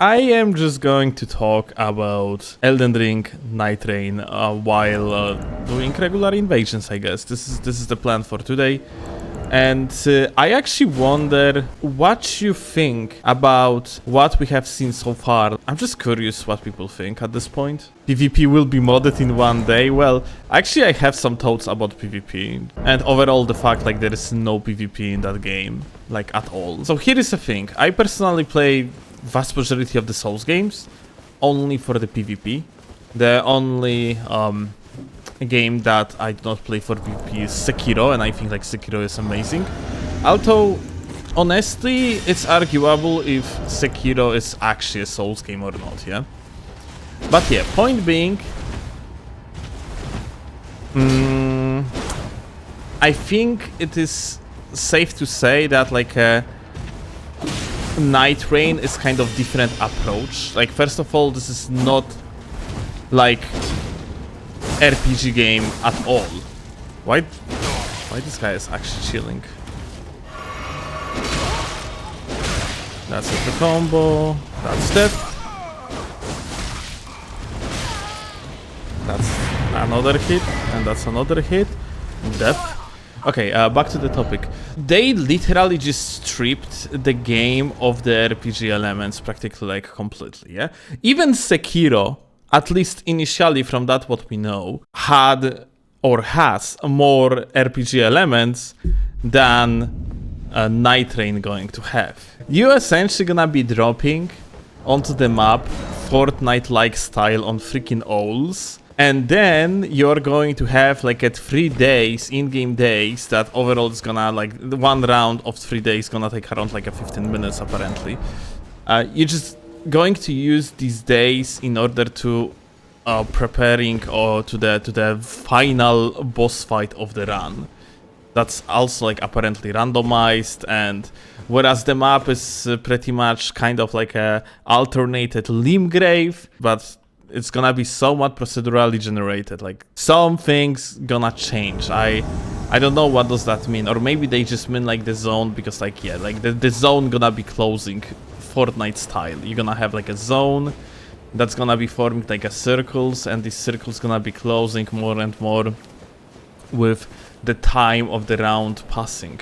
I am just going to talk about Elden Ring Nightreign while doing regular invasions, I guess. This is the plan for today. And I actually wonder what you think about what we have seen so far. I'm just curious what people think at this point. PvP will be modded in one day. Well, actually I have some thoughts about PvP. And overall the fact like there is no PvP in that game, like at all. So here is the thing. I personally play vast majority of the Souls games only for the PvP. The only game that I do not play for PvP is Sekiro, and I think like Sekiro is amazing. Although, honestly, it's arguable if Sekiro is actually a Souls game or not, yeah? But yeah, point being, I think it is safe to say that like Nightreign is kind of different approach. Like, first of all, this is not like RPG game at all. Why this guy is actually chilling? That's it, the combo. That's dead. That's another hit, and that's another hit. Death. Okay, back to the topic. They literally just stripped the game of the RPG elements practically like completely, yeah? Even Sekiro, at least initially from that what we know, had or has more RPG elements than Nightreign going to have. You essentially gonna be dropping onto the map Fortnite-like style on freaking owls, and then you're going to have like at 3 days, in-game days, that overall is gonna like, one round of 3 days gonna take around like a 15 minutes apparently. You just going to use these days in order to preparing to the final boss fight of the run. That's also like apparently randomized, and whereas the map is pretty much kind of like a alternated limb grave, but it's gonna be somewhat procedurally generated. Like some things gonna change. I don't know what does that mean, or maybe they just mean like the zone, because like yeah, like the zone gonna be closing Fortnite style. You're gonna have like a zone that's gonna be forming like a circles, and these circles gonna be closing more and more with the time of the round passing.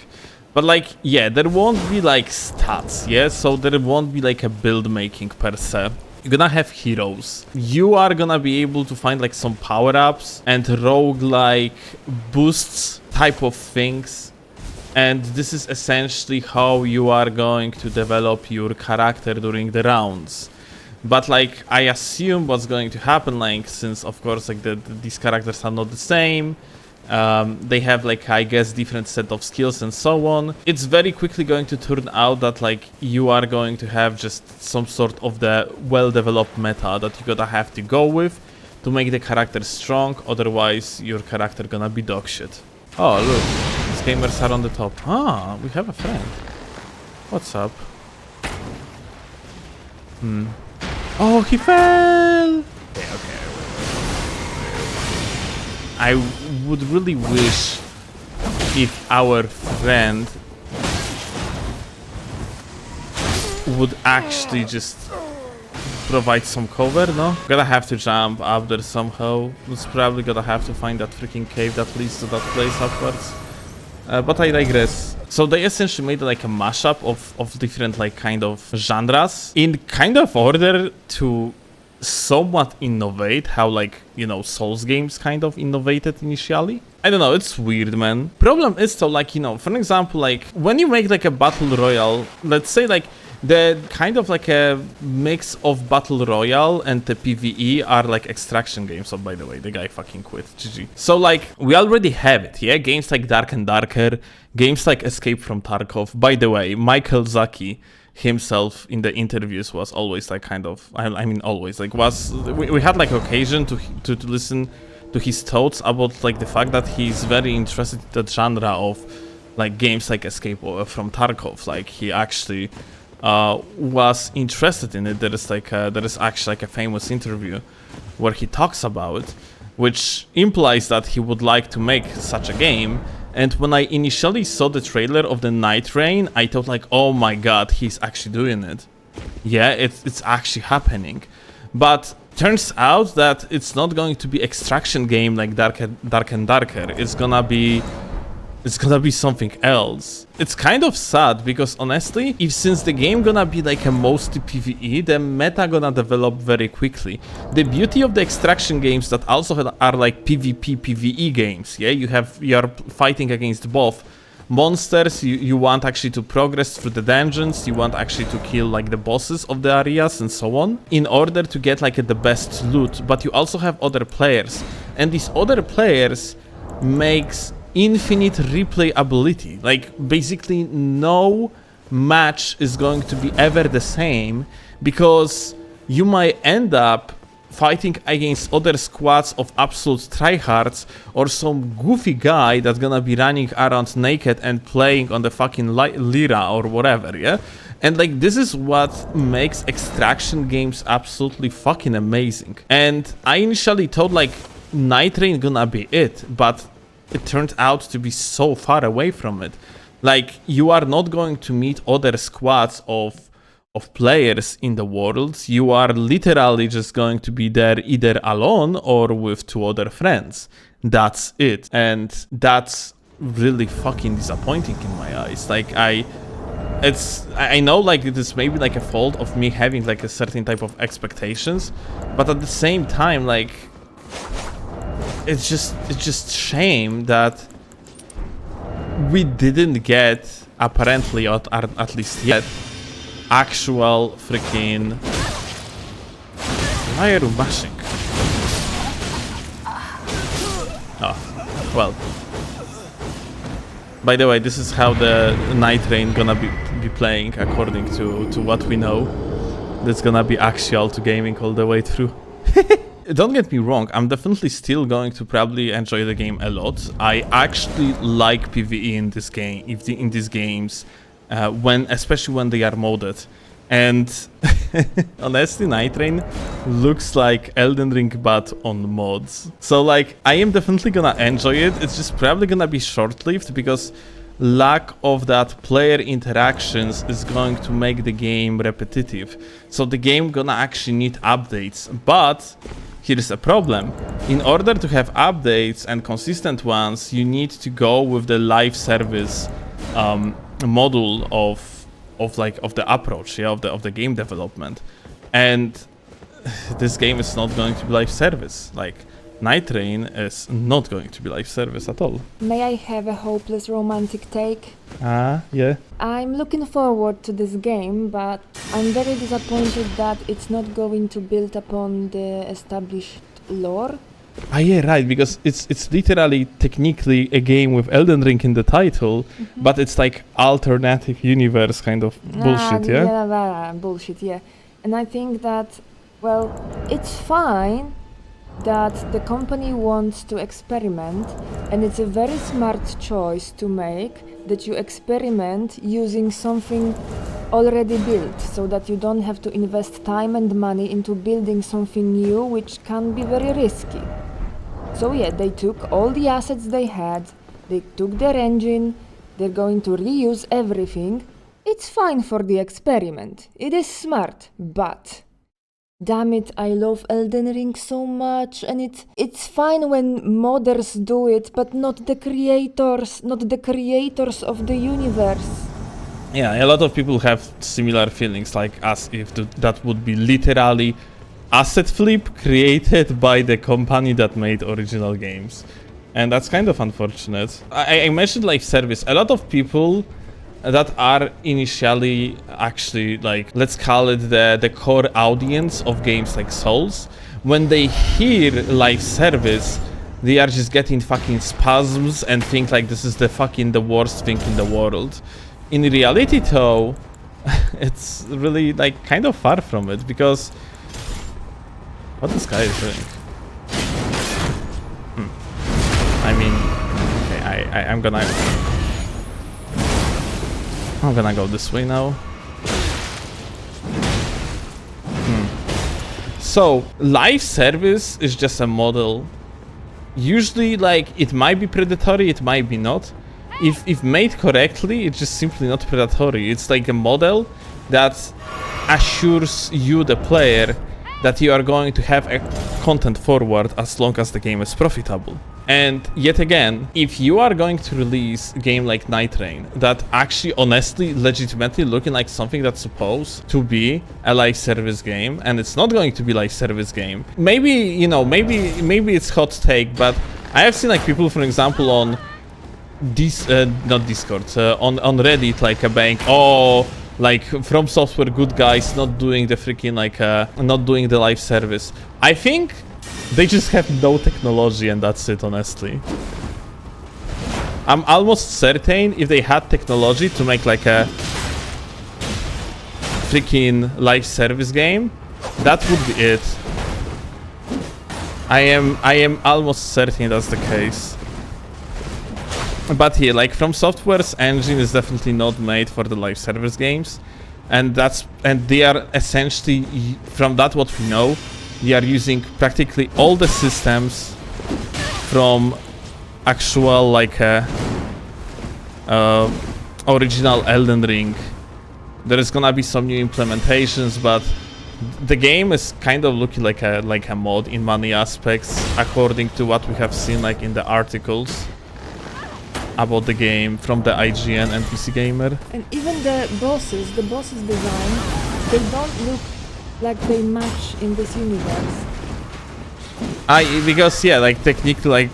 But like yeah, there won't be like stats, yeah, so there won't be like a build making per se. You're gonna have heroes. You are gonna be able to find like some power-ups and roguelike boosts type of things. And this is essentially how you are going to develop your character during the rounds. But like, I assume what's going to happen, like, since of course like these characters are not the same, they have like, I guess, different set of skills and so on. It's very quickly going to turn out that like you are going to have just some sort of the well-developed meta that you're gonna have to go with to make the character strong, otherwise your character gonna be dog shit. Oh look, these gamers are on the top. Ah, we have a friend. What's up? Oh, he fell! Okay. I would really wish if our friend would actually just provide some cover, no? Gotta have to jump up there somehow. It's probably gonna have to find that freaking cave that leads to that place upwards. But I digress. So they essentially made like a mashup of different like kind of genres in kind of order to somewhat innovate how like, you know, Souls games kind of innovated initially. I don't know, it's weird, man. Problem is though, like, you know, for example, like when you make like a battle royale, let's say like the kind of like a mix of battle royale and the PvE are like extraction games. So by the way, the guy fucking quit. GG. So like we already have it, yeah? Games like Dark and Darker, games like Escape from Tarkov. By the way, Michael Zaki himself in the interviews was always like kind of, I mean always like we had like occasion to listen to his thoughts about like the fact that he's very interested in the genre of like games like Escape from Tarkov. Like he actually was interested in it. There is actually like a famous interview where he talks about it, which implies that he would like to make such a game. And when I initially saw the trailer of the Nightreign, I thought like, oh my god, he's actually doing it. yeah, it's actually happening. But turns out that it's not going to be extraction game like Dark and Darker. It's gonna be something else. It's kind of sad because honestly, since the game gonna be like a mostly PvE, the meta gonna develop very quickly. The beauty of the extraction games that also are like PvP, PvE games, yeah? You're fighting against both monsters, you want actually to progress through the dungeons, you want actually to kill like the bosses of the areas and so on, in order to get like the best loot, but you also have other players, and these other players makes infinite replayability. Like basically no match is going to be ever the same, because you might end up fighting against other squads of absolute tryhards, or some goofy guy that's gonna be running around naked and playing on the fucking lira or whatever, yeah? And like this is what makes extraction games absolutely fucking amazing. And I initially thought like Nightreign gonna be it, but it turned out to be so far away from it. Like, you are not going to meet other squads of players in the world. You are literally just going to be there either alone or with 2 other friends. That's it. And that's really fucking disappointing in my eyes. Like, I know like it is maybe like a fault of me having like a certain type of expectations, but at the same time, like, it's just shame that we didn't get, apparently, or at least yet, actual freaking... Why are you bashing? Oh, well. By the way, this is how the Nightreign gonna be playing, according to what we know. That's gonna be axial to gaming all the way through. Don't get me wrong, I'm definitely still going to probably enjoy the game a lot. I actually like PvE in this game, in these games, especially when they are modded. And honestly, Nightreign looks like Elden Ring but on mods. So like, I am definitely gonna enjoy it. It's just probably gonna be short-lived because lack of that player interactions is going to make the game repetitive. So the game gonna actually need updates. But here's a problem. In order to have updates and consistent ones, you need to go with the live service model of the approach, yeah, of the game development. And this game is not going to be live service. Like, Nightreign is not going to be live service at all. May I have a hopeless romantic take? Yeah. I'm looking forward to this game, but I'm very disappointed that it's not going to build upon the established lore. Yeah, right, because it's literally technically a game with Elden Ring in the title, but it's like alternative universe kind of bullshit, yeah? Yeah, bullshit, yeah. And I think that, well, it's fine that the company wants to experiment, and it's a very smart choice to make that you experiment using something already built, so that you don't have to invest time and money into building something new, which can be very risky. So yeah, they took all the assets they had, they took their engine, they're going to reuse everything. It's fine for the experiment, it is smart, but damn it, I love Elden Ring so much, and it's fine when modders do it, but not the creators of the universe. Yeah, a lot of people have similar feelings, like as if that would be literally asset flip created by the company that made original games. And that's kind of unfortunate. I mentioned live service. A lot of people that are initially actually, like, let's call it the core audience of games like Souls, when they hear live service, they are just getting fucking spasms and think like this is the worst thing in the world. In reality though, it's really like kind of far from it, because what this guy is doing? I mean, okay, I'm gonna go this way now. So, live service is just a model. Usually, like, it might be predatory, it might be not. If made correctly, it's just simply not predatory. It's like a model that assures you, the player, that you are going to have a content forward as long as the game is profitable. And yet again, if you are going to release a game like Nightreign that actually honestly, legitimately looking like something that's supposed to be a live service game, and it's not going to be live service game, maybe, you know, maybe it's hot take, but I have seen like people, for example, on not Discord, on Reddit, like a bank, oh, like From Software good guys not doing the freaking like not doing the live service. I think they just have no technology and that's it, honestly. I'm almost certain if they had technology to make like a freaking live service game, that would be it. I am almost certain that's the case. But yeah, like From Software's engine is definitely not made for the live service games, and they are essentially, from that what we know, they are using practically all the systems from actual like original Elden Ring. There is gonna be some new implementations, but the game is kind of looking like a mod in many aspects, according to what we have seen like in the articles about the game from the IGN and PC Gamer. And even the bosses design, they don't look like they match in this universe. Because yeah, like technically, like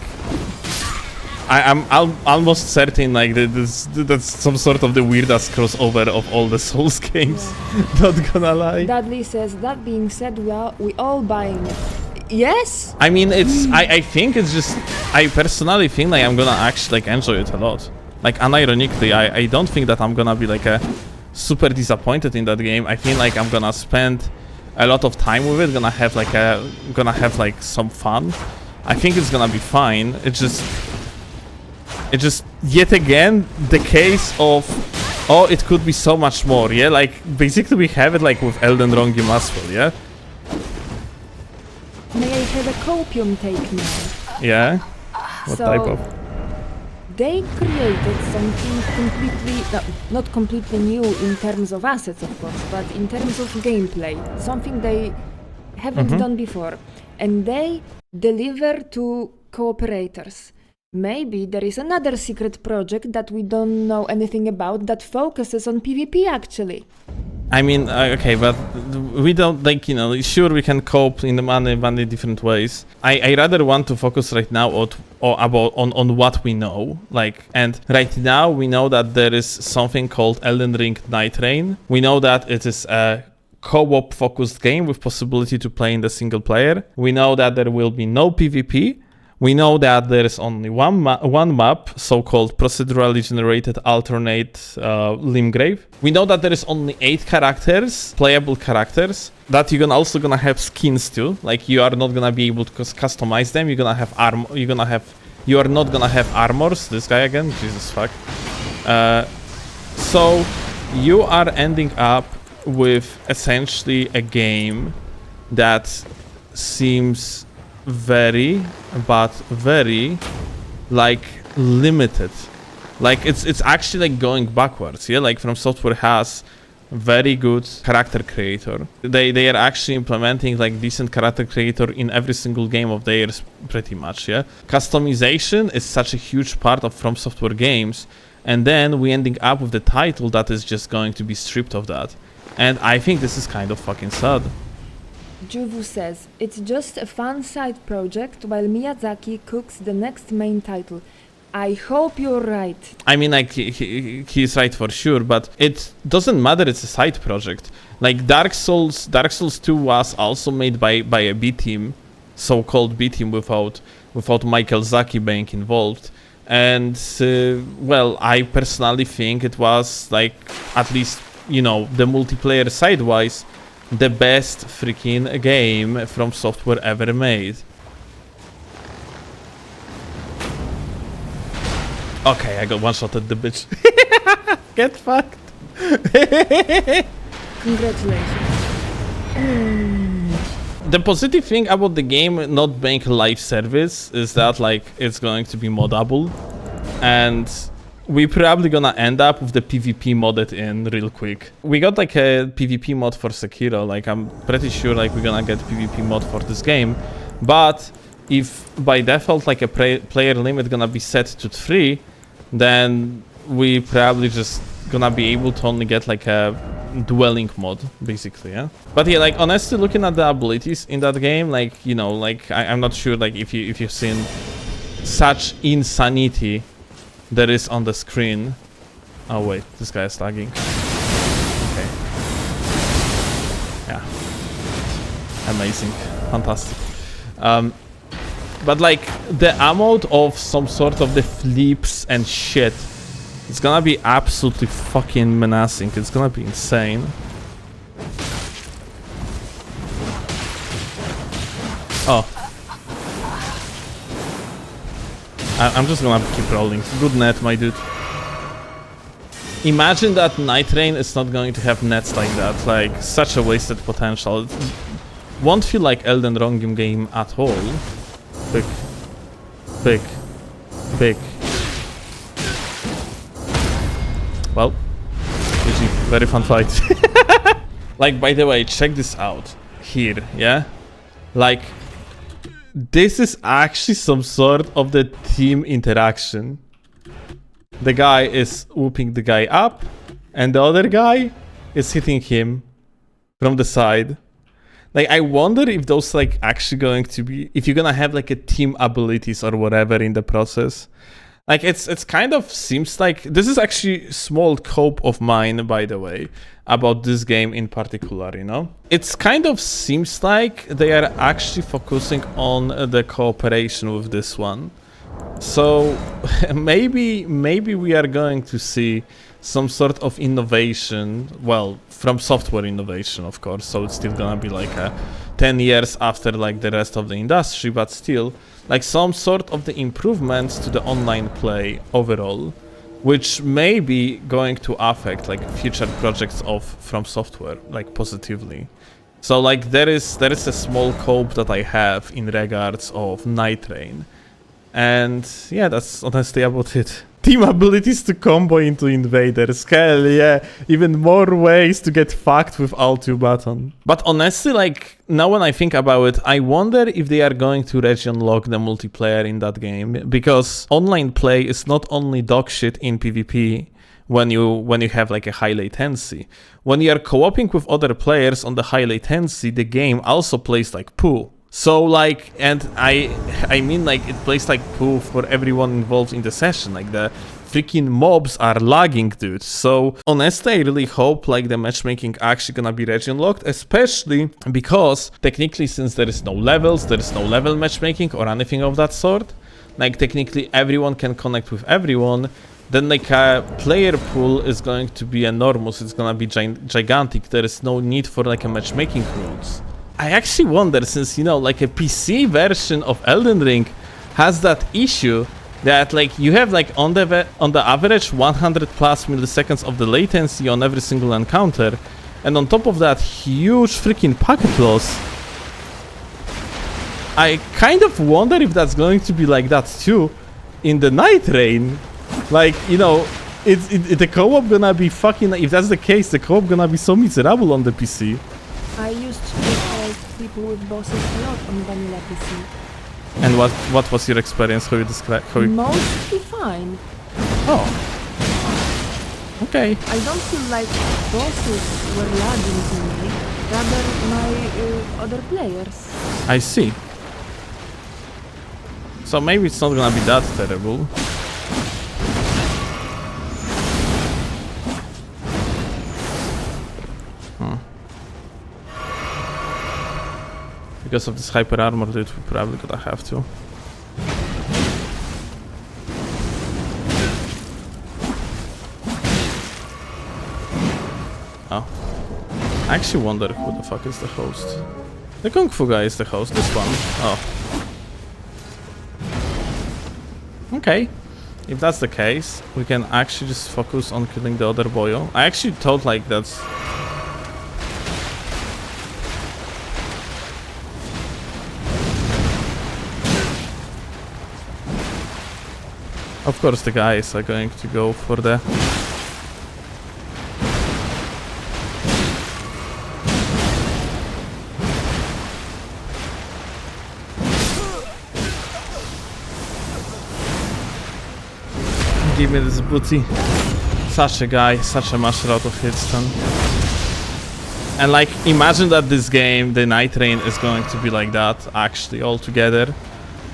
I'm almost certain like that's some sort of the weirdest crossover of all the Souls games. Yeah. Not gonna lie. Dudley says, that being said, we all buying it. Yes? I mean, it's I think it's just, I personally think like I'm gonna actually like enjoy it a lot. Like unironically, I don't think that I'm gonna be like a super disappointed in that game. I feel like I'm gonna spend a lot of time with it, gonna have like some fun. I think it's gonna be fine. It's just yet again the case of, oh, it could be so much more. Yeah, like basically we have it like with Elden Ring as well. Yeah. May I have a copium take now? Yeah? What type of? They created something completely, not completely new in terms of assets, of course, but in terms of gameplay. Something they haven't done before. And they deliver to cooperators. Maybe there is another secret project that we don't know anything about that focuses on PvP actually. I mean, okay, but we don't, like, you know, sure we can cope in many different ways. I rather want to focus right now on what we know, like, and right now we know that there is something called Elden Ring Nightreign. We know that it is a co-op focused game with possibility to play in the single player. We know that there will be no PvP. We know that there is only one map, so-called procedurally generated alternate Limgrave. We know that there is only 8 characters, playable characters, that you're also gonna have skins too. Like you are not gonna be able to customize them. You're gonna have armor. You are not gonna have armors. This guy again, Jesus fuck. So you are ending up with essentially a game that seems very like limited. Like it's actually like going backwards. Yeah, like From Software has very good character creator. They are actually implementing like decent character creator in every single game of theirs pretty much. Yeah, customization is such a huge part of From Software games, and then we ending up with the title that is just going to be stripped of that. And I think this is kind of fucking sad. Juvu says, it's just a fun side project while Miyazaki cooks the next main title. I hope you're right. I mean, like, he's right for sure, but it doesn't matter, it's a side project. Like, Dark Souls 2 was also made by a B-team, so-called B-team without Michael Zaki being involved. And, well, I personally think it was, like, at least, you know, the multiplayer side-wise, the best freaking game From Software ever made. Okay, I got one-shotted the bitch. Get fucked. Congratulations. The positive thing about the game not being a live service is that like it's going to be moddable, and we probably gonna end up with the PvP modded in real quick. We got like a PvP mod for Sekiro, like I'm pretty sure like we're gonna get PvP mod for this game. But if by default like a player limit gonna be set to 3, then we probably just gonna be able to only get like a dwelling mod, basically, yeah. But yeah, like honestly, looking at the abilities in that game, like, you know, like I'm not sure like if you've seen such insanity there is on the screen. Oh wait, this guy is lagging. Okay. Yeah. Amazing. Fantastic. But like the amount of some sort of the flips and shit, it's gonna be absolutely fucking menacing. It's gonna be insane. Oh. I'm just gonna keep rolling. Good net, my dude. Imagine that Nightreign is not going to have nets like that. Like, such a wasted potential. It won't feel like Elden Ring game at all. Big. Big. Big. Well, GG. Very fun fight. Like, by the way, check this out. Here, yeah? Like, this is actually some sort of the team interaction. The guy is whooping the guy up, and the other guy is hitting him from the side. Like, I wonder if those like actually going to be, if you're gonna have like a team abilities or whatever in the process. Like, it's kind of seems like, this is actually small cope of mine, by the way, about this game in particular, you know? It's kind of seems like they are actually focusing on the cooperation with this one. So maybe we are going to see some sort of innovation, well, from software innovation, of course, so it's still gonna be like 10 years after like the rest of the industry, but still like some sort of the improvements to the online play overall, which may be going to affect like future projects of From Software like positively. So like there is a small cope that I have in regards of Nightreign. And yeah, that's honestly about it. Team abilities to combo into invaders. Hell yeah, even more ways to get fucked with Alt2 button. But honestly, like, now when I think about it, I wonder if they are going to region lock the multiplayer in that game. Because online play is not only dog shit in PvP when you have like a high latency. When you are co-oping with other players on the high latency, the game also plays like poo. So like, and I mean like it plays like poo for everyone involved in the session, like the freaking mobs are lagging, dude. So honestly, I really hope like the matchmaking actually gonna be region locked, especially because technically since there is no levels, there is no level matchmaking or anything of that sort, like technically everyone can connect with everyone, then like a player pool is going to be enormous, it's gonna be gigantic, there is no need for like a matchmaking rules. I actually wonder, since, you know, like a PC version of Elden Ring has that issue that like you have like on the average 100 plus milliseconds of the latency on every single encounter, and on top of that huge freaking packet loss. I kind of wonder if that's going to be like that too in the Nightreign. Like, you know, the co-op gonna be fucking, if that's the case, the co-op gonna be so miserable on the PC. I used to fight people with bosses a lot on vanilla PC. And what was your experience? How you describe? Mostly fine. Oh. Okay. I don't feel like bosses were lagging to me, rather my other players. I see. So maybe it's not gonna be that terrible. Because of this hyper armor, dude, we probably gonna have to. Oh. I actually wonder who the fuck is the host. The Kung Fu guy is the host, this one. Oh. Okay. If that's the case, we can actually just focus on killing the other boyo. I actually thought like that's... Of course the guys are going to go for the... Give me this booty. Such a guy, such a master out of hitstun. And like, imagine that this game, the Nightreign, is going to be like that, actually, all together.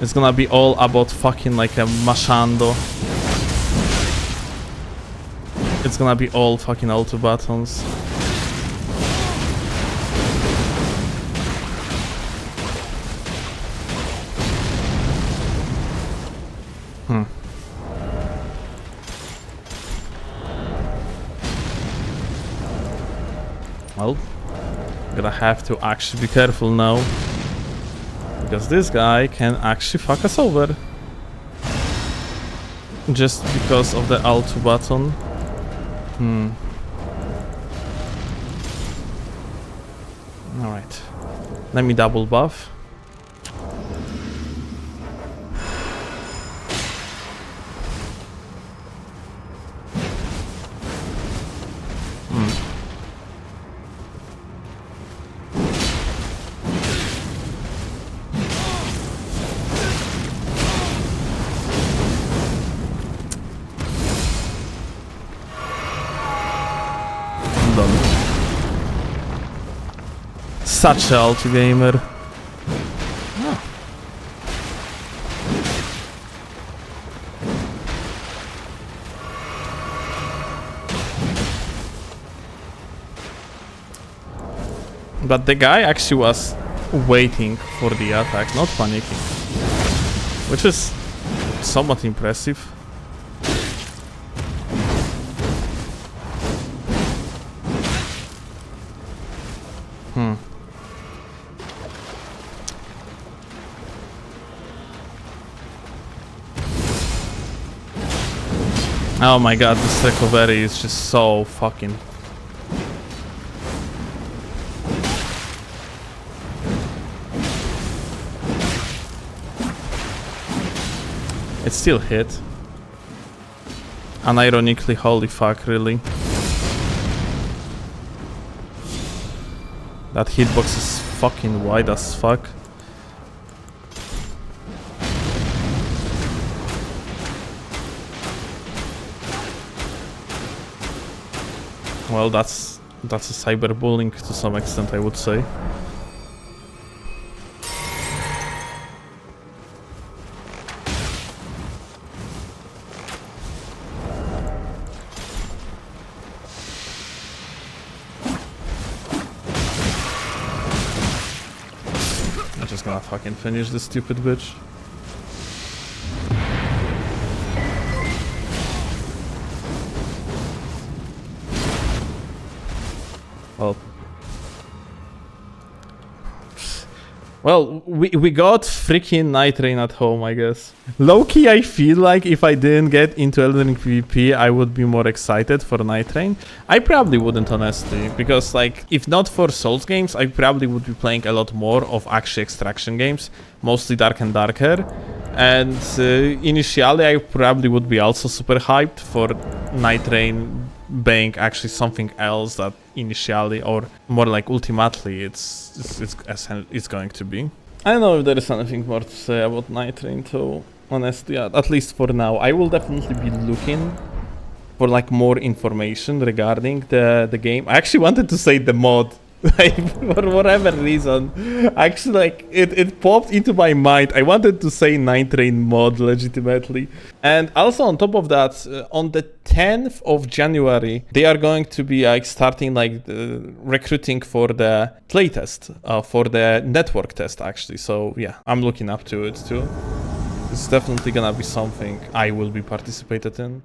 It's gonna be all about fucking like a mashando. It's gonna be all fucking auto buttons. Well, gonna have to actually be careful now. Because this guy can actually fuck us over. Just because of the Alt button. Alright. Let me double buff. Done. Such a ulti gamer. But the guy actually was waiting for the attack, not panicking. Which is somewhat impressive. Oh my god, this recovery is just so fucking... It still hit. Unironically, holy fuck, really. That hitbox is fucking wide as fuck. Well, that's a cyberbullying to some extent, I would say. I'm just gonna fucking finish this stupid bitch. Well, we got freaking Nightreign at home, I guess. Low-key, I feel like if I didn't get into Elden Ring PvP, I would be more excited for Nightreign. I probably wouldn't, honestly, because like, if not for Souls games, I probably would be playing a lot more of actually extraction games, mostly Dark and Darker. And initially, I probably would be also super hyped for Nightreign being actually something else that initially, or more like ultimately, it's going to be. I don't know if there is anything more to say about Nightreign, though, honestly, at least for now. I will definitely be looking for like more information regarding the game. I actually wanted to say the mod. Like, for whatever reason, actually, like, it popped into my mind. I wanted to say Nightreign mod legitimately. And also on top of that, on the 10th of January, they are going to be like starting like recruiting for the playtest, for the network test actually. So yeah, I'm looking up to it too. It's definitely gonna be something I will be participated in.